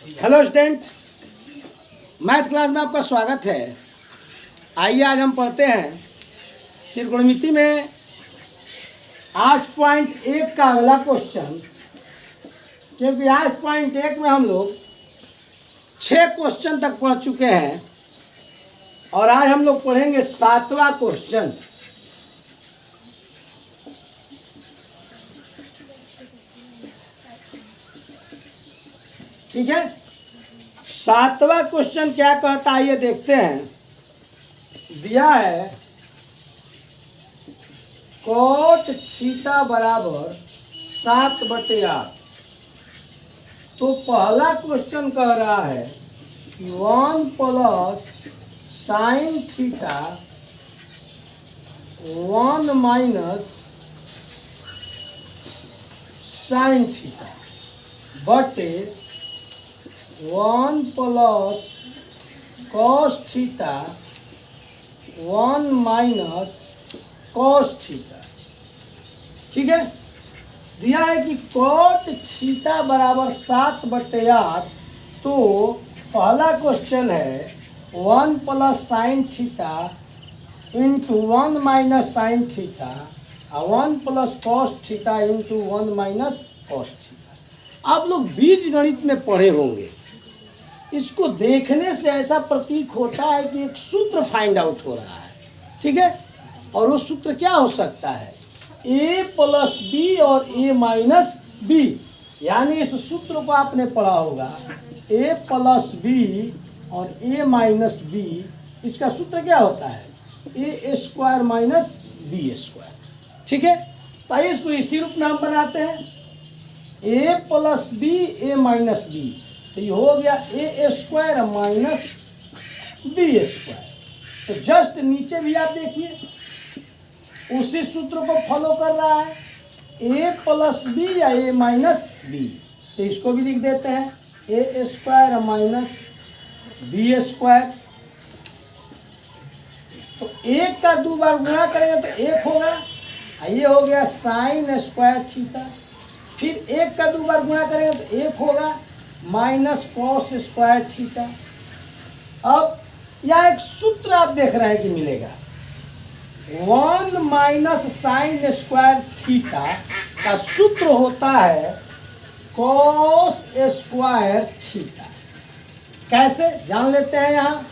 Hello student, math class में आपका स्वागत है। आइए आज हम पढ़ते हैं त्रिकोणमिति में 8.1 का अगला क्वेश्चन। क्योंकि 8.1 में हम लोग 6 क्वेश्चन तक पढ़ चुके हैं और आज हम लोग पढ़ेंगे 7वां क्वेश्चन। ठीक है, 7वां क्वेश्चन क्या कहता है ये देखते हैं। दिया है कोट थीटा बराबर 7/8। तो पहला क्वेश्चन कह रहा है कि 1 plus sine theta 1 minus sine theta बटे 1 plus cos theta 1 minus cos theta. ठीक है, दिया है कि कोट थीटा बराबर 7/8। तो पहला क्वेश्चन है 1 plus sine theta into 1 minus sine theta और 1 plus cos theta into 1 minus cos theta. आप लोग बीज गणित में पढ़े होंगे। इसको देखने से ऐसा प्रतीक होता है कि एक सूत्र फाइंड आउट हो रहा है। ठीक है, और वो सूत्र क्या हो सकता है? a प्लस बी और a माइनस बी। यानी इस सूत्र को आपने पढ़ा होगा, a प्लस बी और a माइनस बी। इसका सूत्र क्या होता है? a square minus B square. ठीक है, तो इसको इसी रूप में हम बनाते हैं, a plus B a minus B. तो ये हो गया a square minus B square. तो जस्ट नीचे भी आप देखिए उसी सूत्र को फॉलो कर रहा है, a प्लस बी या a माइनस बी। तो इसको भी लिख देते हैं a square minus B square. तो 1 का 2 बार गुणा करेंगे तो 1 होगा। ये हो गया साइन स्क्वायर थीटा। फिर 1 का 2 बार गुणा करेंगे तो 1 होगा माइनस कॉस स्क्वायर थीटा। अब यह एक सूत्र आप देख रहे हैं कि मिलेगा 1 माइनस साइन स्क्वायर थीटा का सूत्र होता है कॉस स्क्वायर थीटा। कैसे जान लेते हैं। यहाँ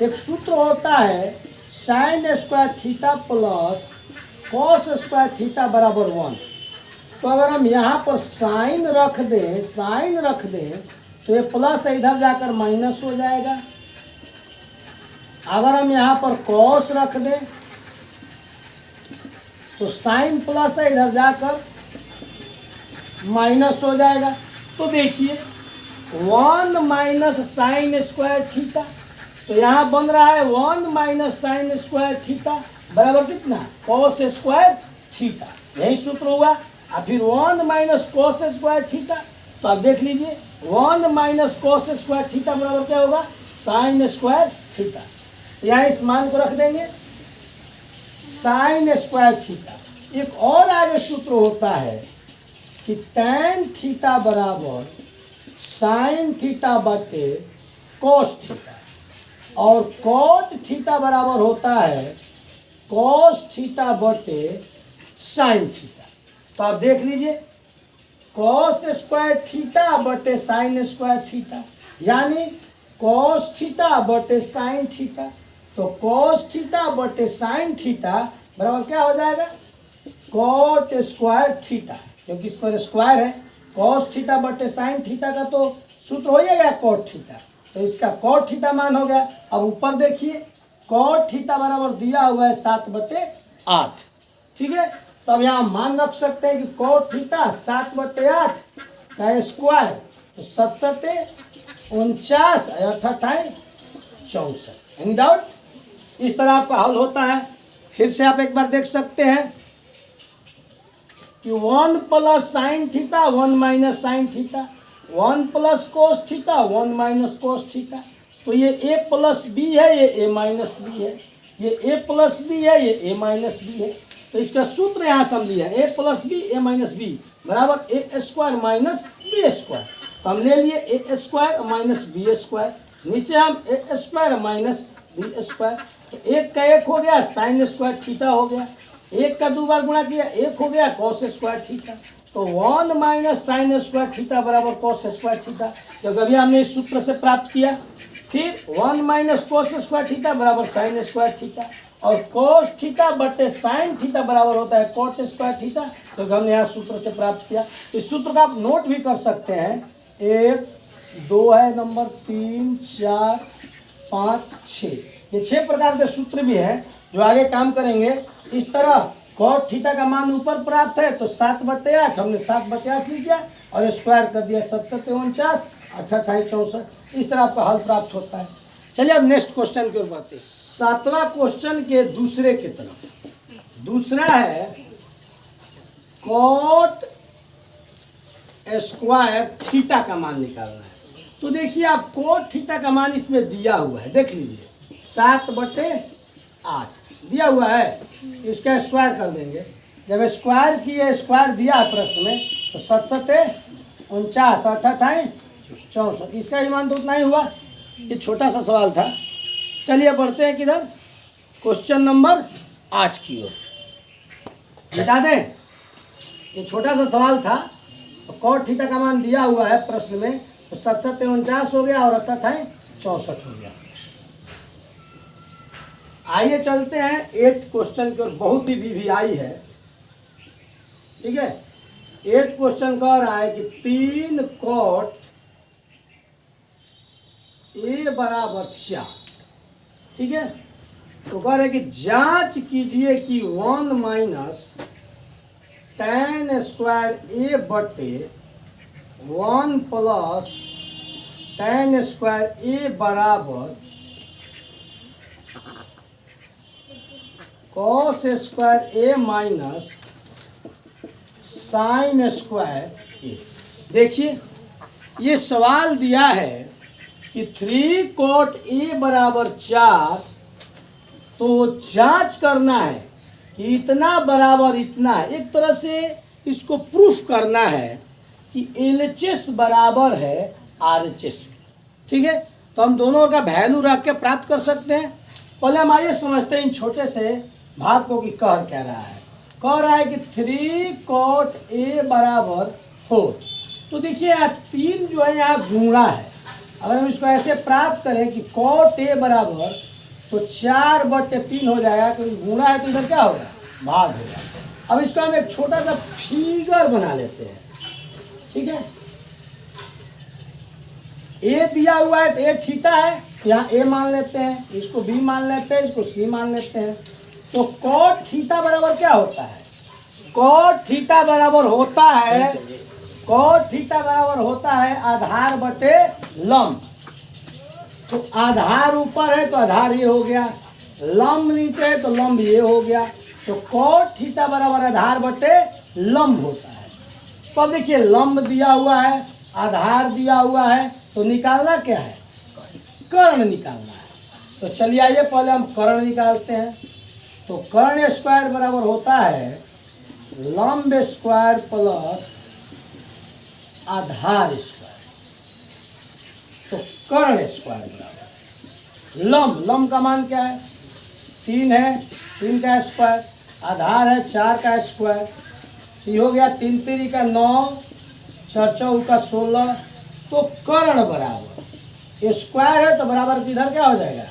एक सूत्र होता है sine square theta plus cos square theta बराबर 1। तो अगर हम यहाँ पर साइन रख दें तो ये प्लस इधर जाकर माइनस हो जाएगा। अगर हम यहाँ पर कॉस रख दें तो साइन प्लस है इधर जाकर माइनस हो जाएगा। तो देखिए 1 माइनस साइन स्क्वायर थीटा, तो यहाँ बन रहा है 1 माइनस साइन स्क्वायर थीटा बराबर कितना? Cos square theta. यही सूत्र हुआ। और फिर 1 माइनस कॉस स्क्वायर थीटा। तो आप देख लीजिए 1 माइनस कॉस स्क्वायर थीटा बराबर क्या होगा? Sine square theta. यहाँ इस मान को रख देंगे साइन स्क्वायर थीटा। एक और आगे सूत्र होता है कि टैन थीटा बराबर साइन थीटा बटे कॉस थीटा और कॉट थीटा बराबर होता है कॉस थीटा बटे साइन थीटा। तो आप देख लीजिए कॉस स्क्वायर थीटा बटे साइन स्क्वायर थीटा, यानी कॉस थीटा बटे साइन थीटा। तो कॉस थीटा बटे साइन थीटा बराबर क्या हो जाएगा? कॉट स्क्वायर थीटा, क्योंकि इस पर स्क्वायर है। कॉस थीटा बटे साइन थीटा का तो सूत्र हो जाएगा कॉट थीटा। तो इसका कॉट थीटा मान हो गया। अब ऊपर देखिए कॉट थीटा बराबर दिया हुआ है 7/8। ठीक है, तब यहाँ मान रख सकते हैं कि कॉट थीटा 7/8 का स्क्वायर तो 7 49 8 64। Any doubt? इस तरह आपका हल होता है। फिर से आप एक बार देख सकते हैं कि 1 plus sine theta 1 minus sine theta, 1 plus cos theta 1 minus cos theta. तो ये a प्लस बी है, ये a माइनस बी है। ये a प्लस बी है, ये a माइनस बी है। तो इसका सूत्र यहाँ समझिए a plus B a minus B बराबर a square minus B square. तो हम ले लिए A square minus B square, नीचे हम A square minus B square, तो एक का एक हो गया साइन स्क्वायर थीटा हो गया, एक का दो बार गुणा किया एक हो गया कॉस स्क्वायर थीटा, तो 1 माइनस साइन स्क्वायर थीटा बराबर कॉस स्क्वायर थीटा, जो कभी हमने इस सूत्र से प्राप्त किया। फिर 1 माइनस कॉस स्क्वायर थीटा बराबर साइन स्क्वायर थीटा, और कॉस थीटा बटे साइन थीटा बराबर होता है कॉट स्क्वायर थीटा, तो हमने यहाँ सूत्र से प्राप्त किया। इस सूत्र का आप नोट भी कर सकते हैं, 1 2 है नंबर, 3 4 5 6, ये 6 प्रकार के सूत्र भी हैं जो आगे काम करेंगे। इस तरह कॉट थीटा का मान ऊपर प्राप्त है तो 7/8, हमने 7/8 लिख दिया और स्क्वायर कर दिया, 7 7 49 अट्ठाईस 64, इस तरह आपका हल प्राप्त होता है। चलिए अब नेक्स्ट क्वेश्चन की ओर बढ़ते हैं। 7वां क्वेश्चन के दूसरे की तरफ, दूसरा है कॉट स्क्वायर थीटा का मान निकालना है। तो देखिए आप कॉट थीटा का मान इसमें दिया हुआ है, देख लीजिए 7/8 दिया हुआ है, इसका स्क्वायर कर देंगे। जब स्क्वायर किए, स्क्वायर दिया है प्रश्न में, तो 7 7 49 अट्ठाईस 64, इसका ही मान तो उतना ही हुआ। ये छोटा सा सवाल था। चलिए बढ़ते हैं किधर, क्वेश्चन नंबर 8 की ओर। बता दें ये छोटा सा सवाल था, तो कॉट थीटा का मान दिया हुआ है प्रश्न में, तो 7 7 49 हो गया और 28 64 हो गया। आइए चलते हैं 8 क्वेश्चन की ओर, बहुत ही वीवीआई है, ठीक है। 8 क्वेश्चन कह रहा है कि 3 कॉट ए बराबर 4, ठीक है। तो कह रहे कि जांच कीजिए कि 1 माइनस tan स्क्वायर ए बटे 1 प्लस tan स्क्वायर ए बराबर कॉस स्क्वायर ए माइनस साइन स्क्वायर ए। देखिए ये सवाल दिया है कि 3 कॉट ए बराबर 4, तो जांच करना है कि इतना बराबर इतना है। एक तरह से इसको प्रूफ करना है कि LHS बराबर है RHS, ठीक है। तो हम दोनों का वैल्यू रख के प्राप्त कर सकते हैं। पहले हम आइए समझते हैं इन छोटे से भाग को कि कह क्या रहा है। कह रहा है कि 3 कॉट ए बराबर 4, तो देखिए यहाँ 3 जो है यहाँ गुणा है। अगर हम इसको ऐसे प्राप्त करें कि कॉट ए बराबर, तो 4/3 हो जाएगा, क्योंकि गुणा है तो इधर क्या होगा भाग होगा। अब इसको हम एक छोटा सा फिगर बना लेते हैं, ठीक है। ए दिया हुआ है तो ए थीटा है, यहाँ ए मान लेते हैं, इसको बी मान लेते हैं, इसको सी मान लेते हैं। तो कॉट थीटा बराबर क्या होता है, कॉट थीटा बराबर होता है, कॉट थीटा बराबर होता है आधार बटे लंब। तो आधार ऊपर है तो आधार ये हो गया, लंब नीचे है तो लंब ये हो गया। तो कॉट थीटा बराबर आधार बटे लंब होता है। तो अब देखिए लंब दिया हुआ है, आधार दिया हुआ है, तो निकालना क्या है, कर्ण निकालना है। तो चलिए आइए पहले हम कर्ण निकालते हैं। तो कर्ण स्क्वायर बराबर होता है लंब स्क्वायर प्लस आधार स्क्वायर। तो कर्ण स्क्वायर बराबर लंब, लंब का मान क्या है 3 है, 3 का स्क्वायर, आधार है 4 का स्क्वायर, ये हो गया 3 3 का 9, 4 4 का 16। तो कर्ण बराबर स्क्वायर है तो बराबर इधर क्या हो जाएगा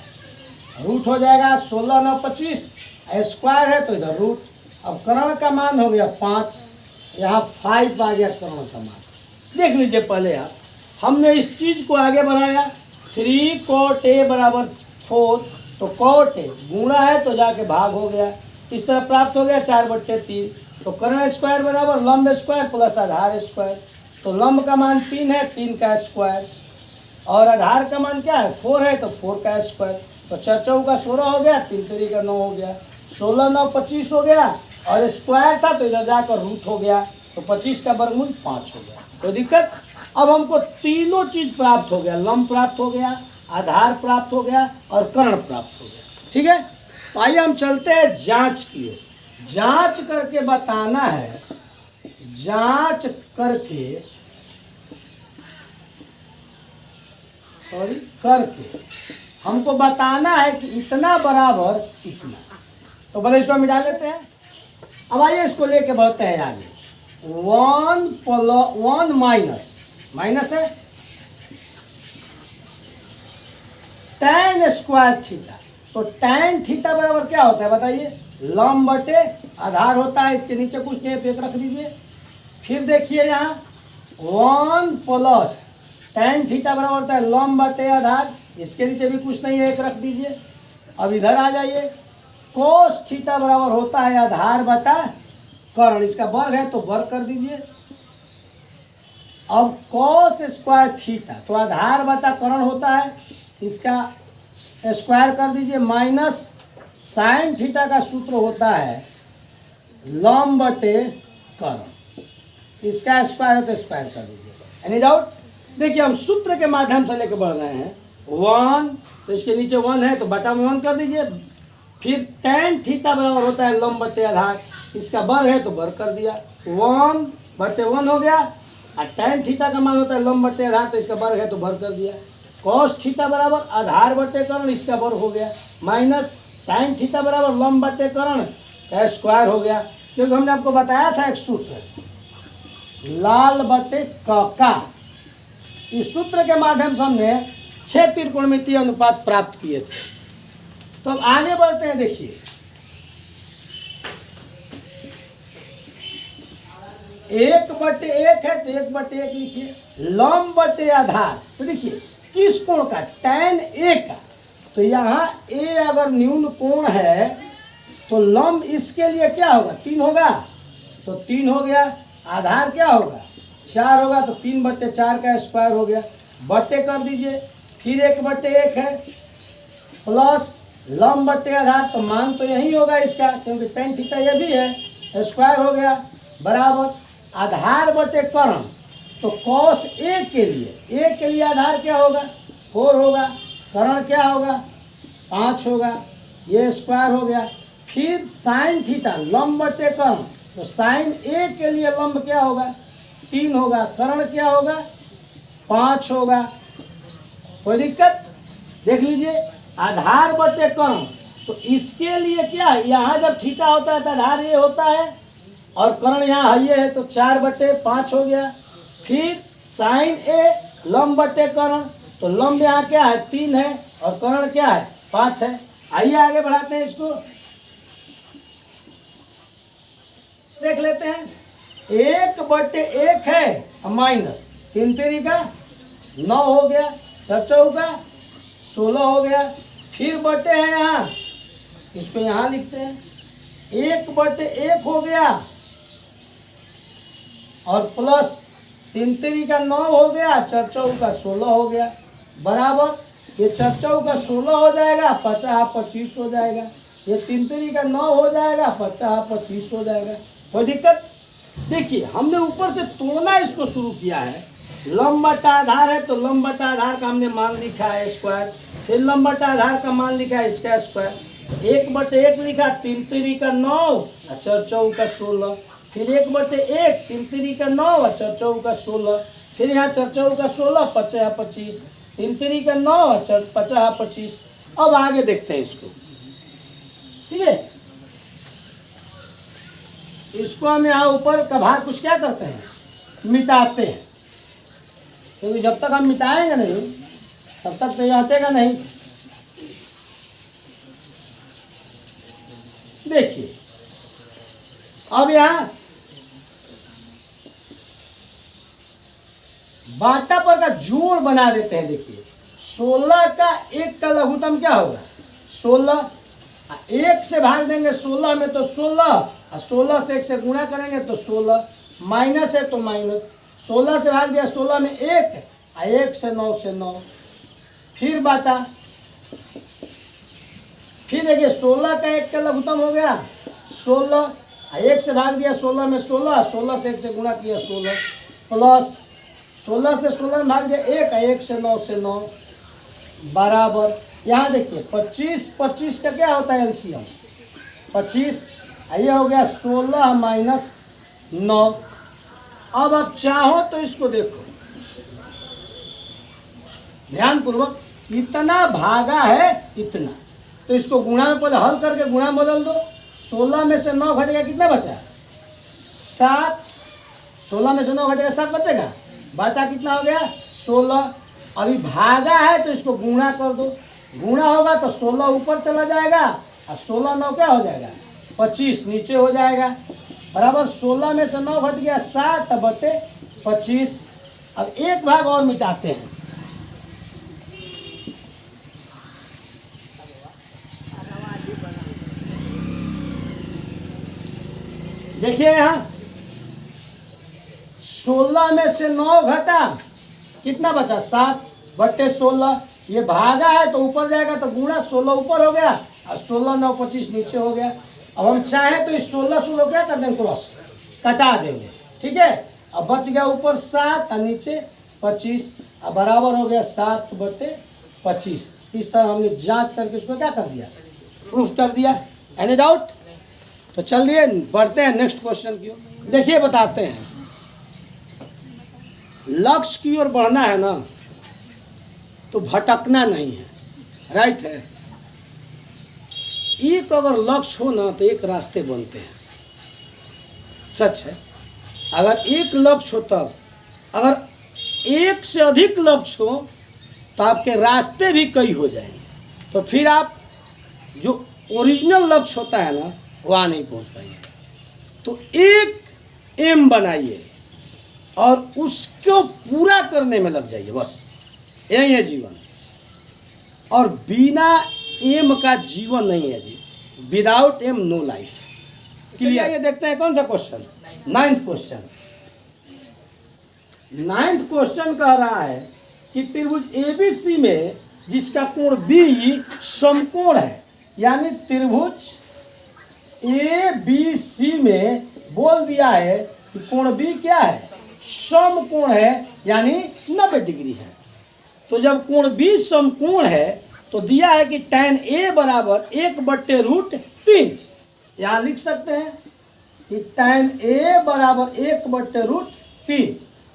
रूट हो जाएगा, 16 9 25, स्क्वायर है तो इधर रूट। अब कर्ण का मान हो गया 5, यहाँ 5 आ गया कर्ण का मान। देख लीजिए पहले आप, हमने इस चीज को आगे बढ़ाया, 3 कॉट ए बराबर 4, तो कॉट ए गुणा है तो जाके भाग हो गया, इस तरह प्राप्त हो गया 4/3। तो कर्ण स्क्वायर बराबर लंब स्क्वायर प्लस आधार स्क्वायर। तो लंब का मान 3 है, 3 का स्क्वायर, और आधार का मान क्या है 4 है, तो 4 का स्क्वायर। तो 4 4 का 16 हो गया, 3 3 का 9 हो गया, 16 9 25 हो गया, और स्क्वायर था तो इधर जाकर रूट हो गया, तो 25 का वर्गमूल 5 हो गया। कोई दिक्कत। अब हमको तीनों चीज प्राप्त हो गया, लंब प्राप्त हो गया, आधार प्राप्त हो गया और कर्ण प्राप्त हो गया, ठीक है। तो आइए हम चलते हैं जांच की ओर। जांच करके बताना है, जांच करके सॉरी करके हमको बताना है कि इतना बराबर इतना। तो पहले इसको मिटा लेते हैं। अब आइए इसको लेके बढ़ते हैं आगे। 1 माइनस माइनस है tan स्क्वायर थीटा। तो tan थीटा बराबर क्या होता है बताइए? लंब बटे आधार होता है। इसके नीचे कुछ नहीं है तो एक रख दीजिए। फिर देखिए यहाँ 1 प्लस tan थीटा बराबर होता है लंब बटे आधार। इसके नीचे भी कुछ नहीं है, एक रख दीजिए। अब इधर आ जाइए, कोस थीटा बराबर होता है आधार बटा कर्ण। इसका वर्ग है तो वर्ग कर दीजिए। अब कोस स्क्वायर थीटा तो आधार बटा कर्ण होता है, इसका स्क्वायर कर दीजिए। माइनस साइन थीटा का सूत्र होता है लंब बटे कर्ण, इसका स्क्वायर है तो स्क्वायर कर दीजिए। Any doubt? देखिए हम सूत्र के माध्यम से लेकर बढ़ रहे हैं। 1 तो इसके नीचे 1 है तो बटा में 1 कर दीजिए। फिर tan थीटा बराबर होता है लंब बटे आधार, इसका वर्ग है तो वर्ग कर दिया। 1 बटे 1 हो गया। और tan थीटा का मान होता है लंब बटे आधार, तो इसका वर्ग है तो वर्ग कर दिया। cos थीटा बराबर आधार बटे कर्ण, इसका वर्ग हो गया। माइनस साइन थीटा बराबर लंब बटे कर्ण का स्क्वायर हो गया। क्योंकि हमने आपको बताया था एक सूत्र लाल बटे का, इस सूत्र के माध्यम से हमने 6 त्रिकोणमितीय अनुपात प्राप्त किए थे। तो अब आगे बढ़ते हैं। देखिए 1/1 है तो 1/1 लिखिए। लंब बटे आधार तो देखिए किस कोण का? tan A का। तो यहाँ A अगर न्यून कोण है तो लंब इसके लिए क्या होगा? 3 होगा। तो 3 हो गया। आधार क्या होगा? 4 होगा। तो 3/4 का स्क्वायर हो गया। बटे कर दीजिए। फिर 1/1 है प्लस लंब बटे आधार, तो मान तो यही होगा इसका, क्योंकि tan थीटा ये भी है, स्क्वायर हो गया। बराबर आधार बटे कर्ण। तो cos A के लिए आधार क्या होगा? 4 होगा। कर्ण क्या होगा? 5 होगा। ये स्क्वायर हो गया। फिर साइन थीटा लंब बटे कर्ण, तो साइन A के लिए लंब क्या होगा? 3 होगा। कर्ण क्या होगा? 5 होगा। कोई दिक्कत? देख लीजिए आधार बटे कर्ण, तो इसके लिए क्या है? यहाँ जब थीटा होता है तो आधार ये होता है और कर्ण यहाँ ये है, तो 4/5 हो गया। फिर साइन A लंब बटे कर्ण, तो लंब यहाँ क्या है? 3 है और कर्ण क्या है? 5 है। आइए आगे बढ़ाते हैं इसको, देख लेते हैं। 1/1 है माइनस 3 3 का 9 हो गया, 4 चौका 16 हो गया। फिर बटे हैं यहाँ, इसको यहाँ लिखते हैं। 1/1 हो गया और प्लस 3 3 का 9 हो गया, 4 चौका 16 हो गया। बराबर ये 4 चौका 16 हो जाएगा, 50 25 हो जाएगा। ये 3 3 का 9 हो जाएगा, 50 25 हो जाएगा। कोई दिक्कत? देखिए हमने ऊपर से तोड़ना इसको शुरू किया है। लंब बटा आधार है तो लंब बटा आधार का हमने मान लिखा है स्क्वायर। फिर लंब बटा आधार का मान लिखा है इसका स्क्वायर। 1/1 लिखा, 3 3 का 9 और 4 चौका 16। फिर 1/1 3 3 का 9 और 4 चौका 16। फिर यहाँ 4 चौका 16, 50 25, 3 3 का 9 और 50 25। अब आगे देखते हैं इसको, ठीक है। इसको हम यहाँ ऊपर का भाग कुछ क्या करते हैं? मिटाते हैं, क्योंकि जब तक हम मिटाएंगे नहीं तब तक तो ये हटेगा नहीं। देखिए अब यहाँ बाटा पर का जोड़ बना देते हैं। देखिए 16 का 1 का लघुत्तम क्या होगा? 16। 1 से भाग देंगे 16 में तो 16, और 16 से 1 से गुणा करेंगे तो 16। माइनस है तो माइनस, 16 से भाग दिया 16 में 1, और 1 से 9 से 9। फिर बाटा, फिर देखिए 16 का 1 का लघुत्तम हो गया 16, 1 से भाग दिया 16 में 16, 16 से 1 से गुणा किया 16, प्लस 16 से 16 में भाग दिया 1, 1 से 9 से 9। बराबर यहाँ देखिए 25 25 का क्या होता है? एलसीएम 25। ये हो गया 16 माइनस 9। अब आप चाहो तो इसको देखो, ध्यान पूर्वक, इतना भागा है इतना, तो इसको गुणा में पहले हल करके गुणा में बदल दो। 16 में से 9 घटेगा, कितना बचा? 7। 16 में से 9 घटेगा 7 बचेगा, बचा कितना हो गया? 16। अभी भागा है तो इसको गुणा कर दो, गुणा होगा तो 16 ऊपर चला जाएगा और 16 9 क्या हो जाएगा? 25 नीचे हो जाएगा, बराबर 16 में से 9 घट गया 7 बटे 25। अब एक भाग और मिटाते हैं, देखिए यहाँ 16 में से 9 घटा, कितना बचा? 7 बटे 16। ये भागा है तो ऊपर जाएगा तो गुणा, 16 ऊपर हो गया और 16 9 25 नीचे हो गया। अब हम चाहें तो इस 16 16 क्या कर देंगे? क्रॉस कटा देंगे, ठीक है। अब बच गया ऊपर 7 और नीचे 25, अब बराबर हो गया 7 बटे 25। इस तरह हमने जांच करके उसको क्या कर दिया? प्रूफ कर दिया। Any doubt? तो चलिए बढ़ते हैं नेक्स्ट क्वेश्चन की ओर। देखिए बताते हैं, लक्ष्य की ओर बढ़ना है ना तो भटकना नहीं है, राइट है। एक अगर लक्ष्य हो ना तो एक रास्ते बनते हैं, सच है। अगर एक लक्ष्य हो तब, अगर एक से अधिक लक्ष्य हो तो आपके रास्ते भी कई हो जाएंगे, तो फिर आप जो ओरिजिनल लक्ष्य होता है ना वहाँ नहीं पहुँच पाएंगे। तो एक एम बनाइए और उसको पूरा करने में लग जाइए, बस यही है जीवन। और बिना एम का जीवन नहीं है जी, without M no life. Clear? ये देखते हैं कौन सा question, 9th question. 9th question कह रहा है कि त्रिभुज एबीसी में जिसका कोण बी समकोण है, यानी त्रिभुज ए बी सी में बोल दिया है कि कोण बी क्या है? समकोण है, यानी 90 डिग्री है। तो जब कोण बी समकोण है तो दिया है कि tan ए बराबर 1/√3। यहाँ लिख सकते हैं कि tan ए बराबर 1/√3।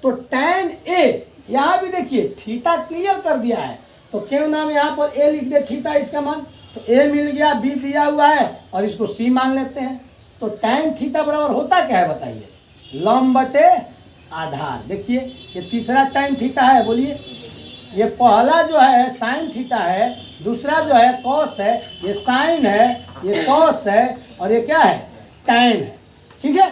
तो tan ए, यहाँ भी देखिए थीटा क्लियर कर दिया है, तो क्यों नाम यहाँ पर ए लिख दे, थीटा इसका मान। तो ए मिल गया, बी दिया हुआ है और इसको सी मान लेते हैं। तो tan थीटा बराबर होता क्या है बताइए? लंब बटे आधार। देखिए ये तीसरा tan थीटा है, बोलिए। ये पहला जो है साइन थीटा है, दूसरा जो है कॉस है, ये साइन है, ये कॉस है और ये क्या है? tan है, ठीक है।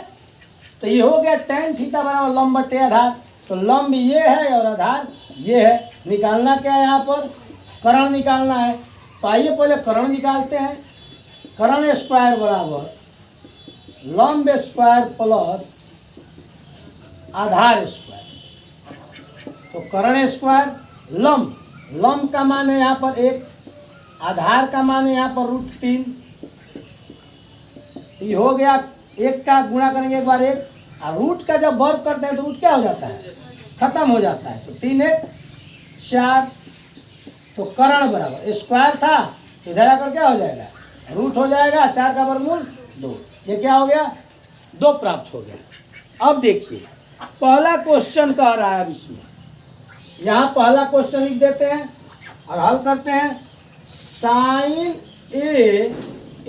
तो ये हो गया tan थीटा बराबर लंब बटे आधार। तो लंब ये है और आधार ये है। निकालना क्या है? यहाँ पर कर्ण निकालना है। तो आइए पहले कर्ण निकालते हैं। कर्ण स्क्वायर बराबर लंब स्क्वायर प्लस आधार स्क्वायर। तो कर्ण स्क्वायर लंब, लंब का मान है यहाँ पर 1, आधार का मान है यहाँ पर √3। ये हो गया, 1 का गुणा करेंगे एक बार 1, और रूट का जब वर्ग करते हैं तो रूट क्या हो जाता है? खत्म हो जाता है। तो 3 1 4। तो कर्ण बराबर स्क्वायर था, इधर आकर क्या हो जाएगा? रूट हो जाएगा, 4 का वर्गमूल 2। ये क्या हो गया? 2 प्राप्त हो गया। अब देखिए पहला क्वेश्चन कह रहा है, अब इसमें यहाँ पहला क्वेश्चन लिख देते हैं और हल करते हैं। साइन ए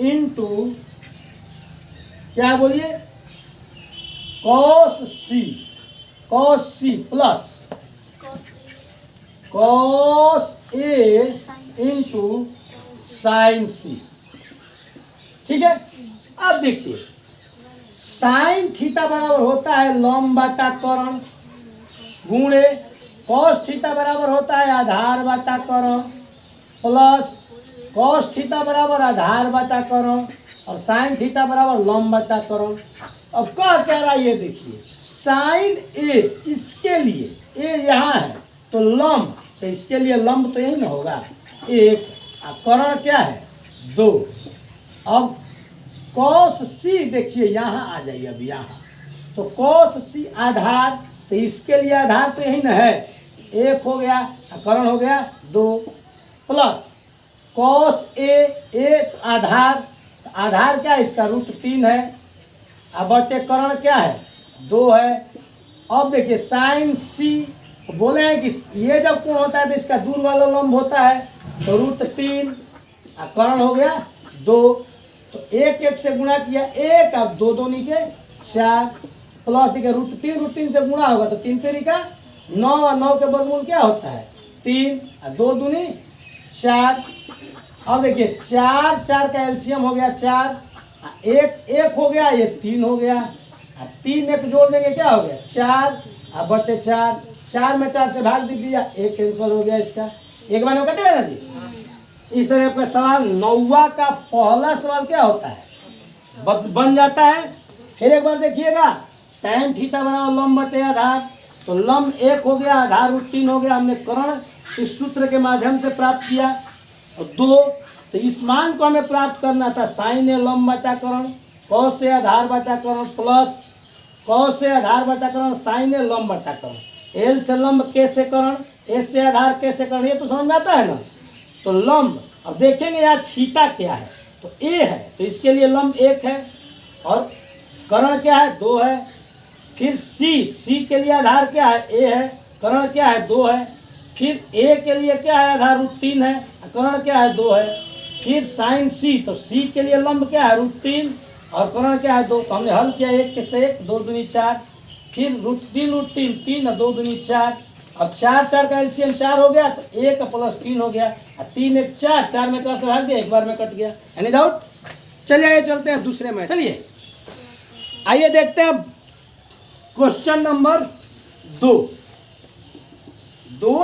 इंटू क्या बोलिए? Cos C plus cos A into sine सी, ठीक है। अब देखिए साइन थीटा बराबर होता है लंब बटा कर्ण, गुणे कॉस थीटा बराबर होता है आधार बटा कर्ण, प्लस कॉस थीटा बराबर आधार बटा कर्ण और साइन थीटा बराबर लंब बटा कर्ण। अब क्या कह रहा है ये देखिए, साइन ए इसके लिए ए यहाँ है तो लंब, तो इसके लिए लंब तो यही ना होगा 1, और कर्ण क्या है 2। अब कॉस सी देखिए यहाँ आ जाइए, अब यहाँ तो कॉस सी आधार, तो इसके लिए आधार तो यही ना है 1 हो गया, कर्ण हो गया 2, प्लस कॉस ए 1 आधार, आधार क्या है इसका √3 है, अब बटे कर्ण क्या है 2 है। अब देखिए साइन सी तो बोले हैं कि ये जब कोण होता है तो इसका दूर वाला लंब होता है तो √3 और कर्ण हो गया 2, तो 1 से गुणा किया 1 और 2 दूनी के 4 प्लस देखिए √3 से गुणा होगा तो 3 तरीका 9 और 9 के वर्गमूल क्या होता है 3 और 2 दूनी 4। अब देखिए 4 4 का एलसीएम हो गया 4, 1 हो गया, ये 3 हो गया, 3 1 जोड़ देंगे क्या हो गया 4 और बटे 4, 4 में 4 से भाग दे दिया, 1 कैंसिल हो गया इसका, एक बार में कटेगा ना जी। इस तरह का सवाल 9वां का पहला सवाल क्या होता है बन जाता है। फिर एक बार देखिएगा tan थीटा बनाओ लंब बटे आधार, तो लंब 1 हो गया, आधार √3 हो गया, हमने कर्ण इस सूत्र के माध्यम से प्राप्त किया। और 2, तो इस मान को हमें प्राप्त करना था sin a लंब बटा कर्ण cos से आधार बटा कर्ण प्लस cos से आधार बटा कर्ण sin a लंब बटा कर्ण, L से लंब K से कर्ण, S से आधार K से कर्ण, ये तो समझ में आता है ना। तो लंब अब देखेंगे यार थीटा क्या है, तो A है तो इसके लिए लंब 1 है और कर्ण क्या है 2 है। फिर C के लिए आधार क्या है A है, कर्ण क्या है 2 है। फिर A के लिए क्या है आधार √3 है, कर्ण क्या है 2 है। फिर sin C, तो C के लिए लंब क्या है √3 और कर्ण क्या है 2, तो हमने हल किया 1 से 1 2 दूनी 4, फिर √3 3 और 2 दूनी 4। अब 4 4 का एलसीएम 4 हो गया तो 1 प्लस 3 हो गया, 3 1 4, 4 में 4 से भाग दिया, एक बार में कट गया। Any doubt? चलिए आइए चलते हैं दूसरे में। चलिए आइए देखते हैं क्वेश्चन नंबर 2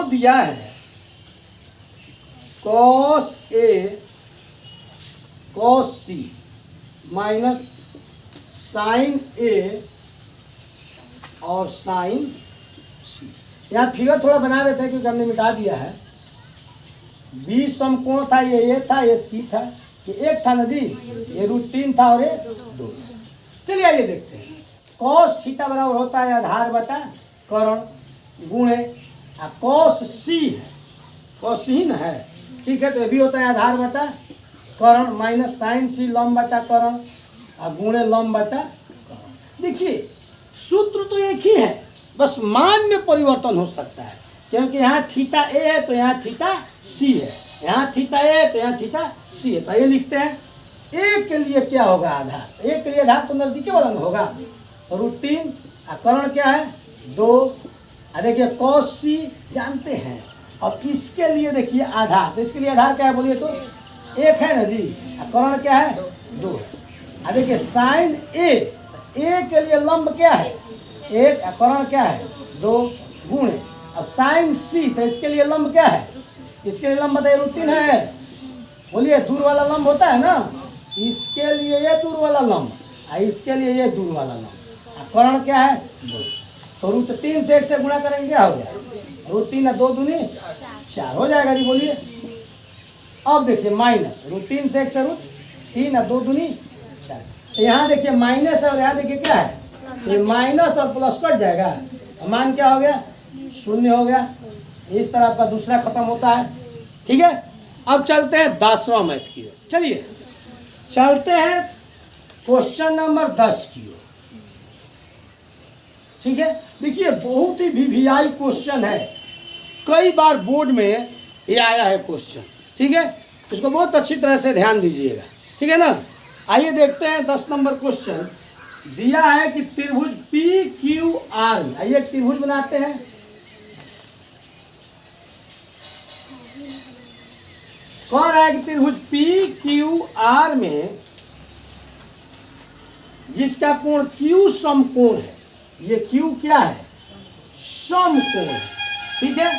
दिया है cos A cos C minus sin A और sin C। यहाँ फिगर थोड़ा बना देते हैं क्योंकि हमने मिटा दिया है। B समकोण था, ये था, ये C था, ये 1 था ना जी, ये √3 था और ये 2। चलिए आइए देखते हैं। cos थीटा बराबर होता है आधार बटा कर्ण गुणे cos C है, cos C ना है, ठीक है, तो ये भी होता है आधार बटा कर्ण माइनस sin C लंब बटा कर्ण और गुणे लंब बटा कर्ण। देखिए सूत्र तो एक ही है, बस मान में परिवर्तन हो सकता है, क्योंकि यहाँ थीटा A है तो यहाँ थीटा C है, यहाँ थीटा A है तो यहाँ थीटा C है। तो ये लिखते हैं A के लिए क्या होगा आधार, A के लिए आधार तो नजदीकी वाला में होगा √3 और कर्ण क्या है 2। देखिए cos C जानते हैं, और इसके लिए देखिए आधार, तो इसके लिए आधार क्या है बोलिए तो 1 है ना जी, कर्ण क्या है 2। देखिए sin A के लिए लंब क्या है 1, कर्ण क्या है 2 गुणे, अब sin C तो इसके लिए लंब क्या है, इसके लिए लंब बताइए √3 है, बोलिए दूर वाला लंब होता है ना, इसके लिए ये दूर वाला लंब और इसके लिए ये दूर वाला लंब, कर्ण क्या है 2, तो √3 से 1 से गुणा करेंगे क्या हो गया √3 और 2 दूनी 4 हो जाएगा जी, बोलिए। अब देखिए माइनस √3 से 1 से √3 और 2 दूनी 4, तो यहाँ देखिए माइनस है और यहाँ देखिए क्या है, ये माइनस और प्लस कट जाएगा, मान क्या हो गया 0 हो गया। इस तरह आपका दूसरा खत्म होता है, ठीक है। अब चलते हैं 10वां मैथ की ओर, चलिए चलते हैं क्वेश्चन नंबर 10 की ओर, ठीक है। देखिए बहुत ही वीवीआई क्वेश्चन है, कई बार बोर्ड में ये आया है क्वेश्चन, ठीक है, इसको बहुत अच्छी तरह से ध्यान दीजिएगा, ठीक है ना। आइए देखते हैं 10 नंबर क्वेश्चन दिया है कि त्रिभुज PQR में, आइए एक त्रिभुज बनाते हैं। कह रहा है कि त्रिभुज PQR में जिसका कोण Q समकोण है, ये Q क्या है समकोण है, ठीक है,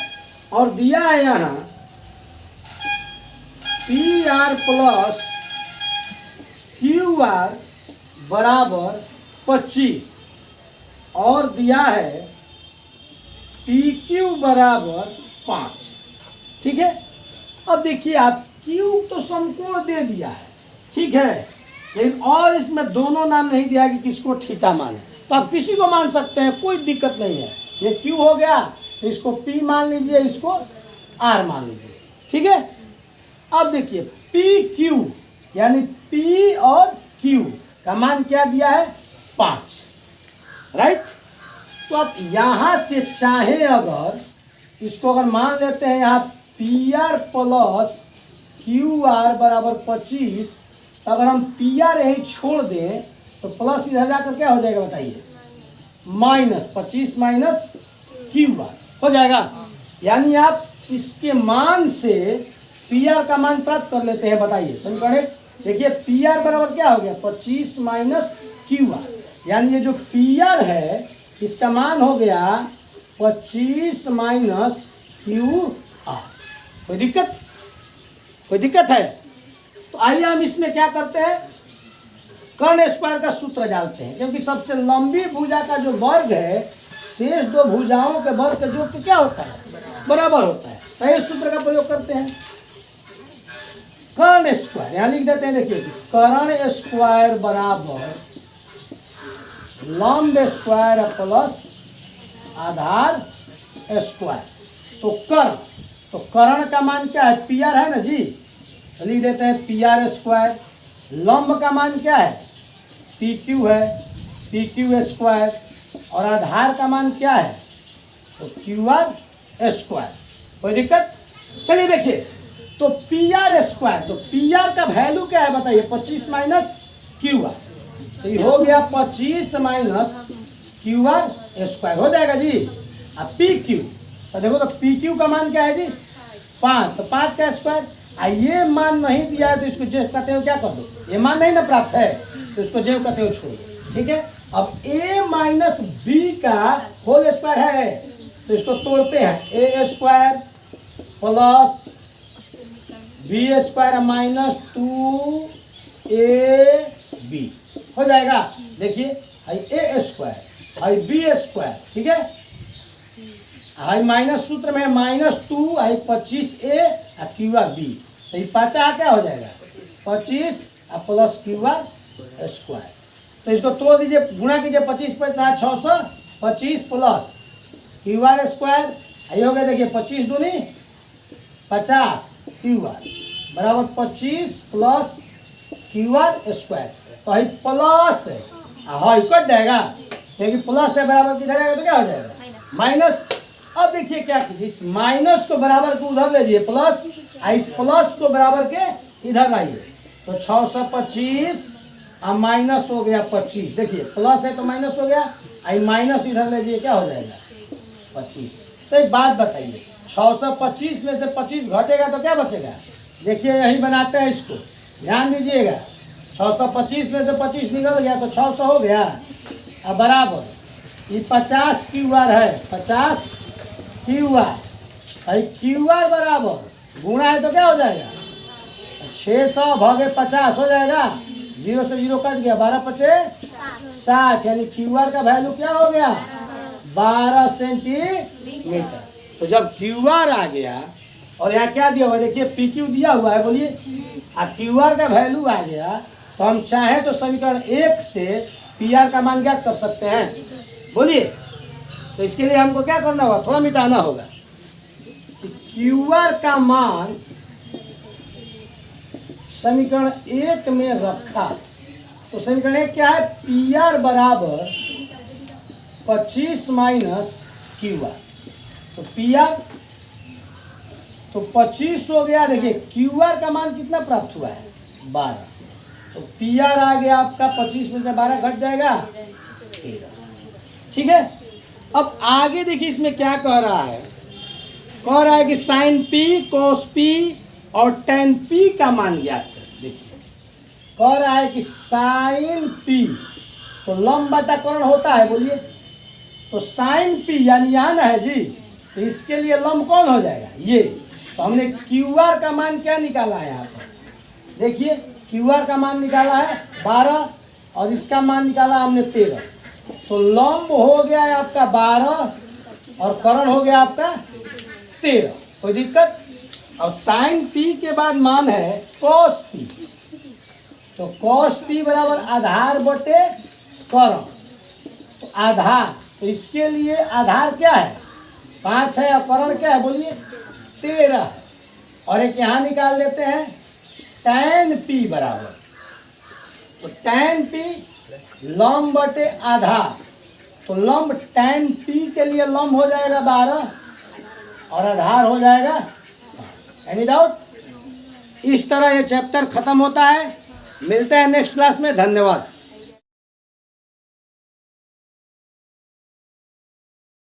और दिया है यहाँ PR प्लस QR बराबर 25 और दिया है PQ बराबर 5, ठीक है। अब देखिए आप Q तो समकोण दे दिया है, ठीक है, लेकिन और इसमें दोनों नाम नहीं दिया कि किसको थीटा माने, तो आप किसी को मान सकते हैं, कोई दिक्कत नहीं है। ये Q हो गया तो इसको P मान लीजिए, इसको R मान लीजिए, ठीक है। अब देखिए PQ यानी P और Q का मान क्या दिया है 5, राइट। तो आप यहां से चाहे अगर इसको अगर मान लेते हैं यहाँ P R plus Q R बराबर 25, तो अगर हम पी आर यहीं छोड़ दें तो प्लस इधर जाकर क्या हो जाएगा बताइए, -25 माइनस क्यू आर हो जाएगा। यानी आप इसके मान से पी आर का मान प्राप्त कर लेते हैं। बताइए समीकरण एक, देखिए पी आर बराबर क्या हो गया, 25 माइनस क्यू आर, यानी ये जो पी आर है इसका मान हो गया 25 माइनस क्यू आर। कोई दिक्कत, कोई दिक्कत है? तो आइए हम इसमें क्या करते हैं, कर्ण स्क्वायर का सूत्र डालते हैं, क्योंकि सबसे लंबी भुजा का जो वर्ग है शेष दो भुजाओं के वर्ग का योग क्या होता है, बराबर होता है। तो इस सूत्र का प्रयोग करते हैं, कर्ण स्क्वायर यहां लिख देते हैं। देखिए कर्ण स्क्वायर बराबर लंब स्क्वायर प्लस आधार स्क्वायर। तो कर्ण का मान क्या है, पी आर है ना जी, तो लिख देते हैं पी आर स्क्वायर। लंब का मान क्या है, पी क्यू है, पी क्यू स्क्वायर, और आधार का मान क्या है, तो क्यू आर स्क्वायर। कोई दिक्कत? चलिए देखिए, तो पी आर स्क्वायर, तो पी आर का वैल्यू क्या है बताइए, 25 माइनस क्यू आर, तो ये हो गया 25 माइनस क्यू आर स्क्वायर हो जाएगा जी। अब पी क्यू, तो देखो तो पी क्यू का मान क्या है जी, 5, तो 5 का स्क्वायर। ये मान नहीं दिया है तो इसको जो कहते हो क्या कर दो, ये मान नहीं ना प्राप्त है तो इसको जो कहते हो छोड़ दो, ठीक है। अब ए माइनस बी का होल स्क्वायर है तो इसको तोड़ते हैं, a square plus b square minus 2ab हो जाएगा। देखिए a square high b square, ठीक है, हाई माइनस सूत्र में -2 हाई 25a और क्यू आर बी, तो ये 50 क्या हो जाएगा 25 और प्लस क्यू आर स्क्वायर। तो इसको तोड़ दीजिए, गुणा कीजिए, 25 पर 4 625 प्लस क्यू आर स्क्वायर, ये हो गया देखिए 25 दूनी 50 क्यू आर बराबर 25 प्लस क्यू आर स्क्वायर। तो है प्लस है, हाँ कट जाएगा क्योंकि प्लस है बराबर किधर आएगा तो क्या हो जाएगा माइनस। अब देखिए क्या कीजिए, इस माइनस को बराबर को उधर लीजिए प्लस, इस प्लस को बराबर के इधर लाइए, तो 625 और माइनस हो गया 25। देखिए प्लस है तो माइनस हो गया, आई माइनस इधर लीजिए क्या हो जाएगा 25। तो एक बात बताइए, 625 में से 25 घटेगा तो क्या बचेगा, देखिए यही बनाते हैं इसको, ध्यान दीजिएगा, 625 में से 25 निकल गया तो 600 हो गया, अब बराबर ये 50 क्यू आर है, 50 क्यू आर, क्यू आर बराबर गुणा है तो क्या हो जाएगा 600 भागे 50 हो जाएगा, 0 से 0 कट गया, 12 पचे 60, यानी क्यू आर का वैल्यू क्या हो गया 12 सेंटीमीटर। तो जब क्यू आर आ गया और यहाँ क्या दिया हुआ है देखिए पी क्यू दिया हुआ है, बोलिए, और क्यू आर का वैल्यू आ गया, तो हम चाहे तो समीकरण 1 से पी आर का मान ज्ञात कर सकते हैं, बोलिए। तो इसके लिए हमको क्या करना होगा, थोड़ा मिटाना होगा, क्यू आर का मान समीकरण 1 में रखा, तो समीकरण 1 क्या है, पी आर बराबर 25 माइनस क्यू आर, तो पी आर तो 25 हो गया, देखिए क्यू आर का मान कितना प्राप्त हुआ है 12, तो पी आर आ गया आपका 25 में से 12 घट जाएगा 13, ठीक है। अब आगे देखिए इसमें क्या कह रहा है, कह रहा है कि साइन पी कोस पी और टेन पी का मान ज्ञात कर। देखिए कह रहा है कि साइन पी, तो लंब बटा कर्ण होता है, बोलिए, तो साइन पी यानी यहाँ ना है जी, तो इसके लिए लंब कौन हो जाएगा ये, तो हमने क्यू आर का मान क्या निकाला है यहाँ पर, देखिए क्यू आर का मान निकाला है 12 और इसका मान निकाला हमने 13, तो लंब हो गया है आपका 12 और कर्ण हो गया आपका 13, कोई दिक्कत। और साइन पी के बाद मान है कॉस पी, तो कॉस पी बराबर आधार बटे कर्ण, तो आधार, तो इसके लिए आधार क्या है 5 है और कर्ण क्या है बोलिए 13 है, और एक यहाँ निकाल लेते हैं tan पी बराबर, तो tan पी लंब बटे आधार, तो लंब tan पी के लिए लंब हो जाएगा 12 और आधार हो जाएगा। Any doubt? इस तरह ये चैप्टर खत्म होता है। मिलते हैं नेक्स्ट क्लास में। धन्यवाद।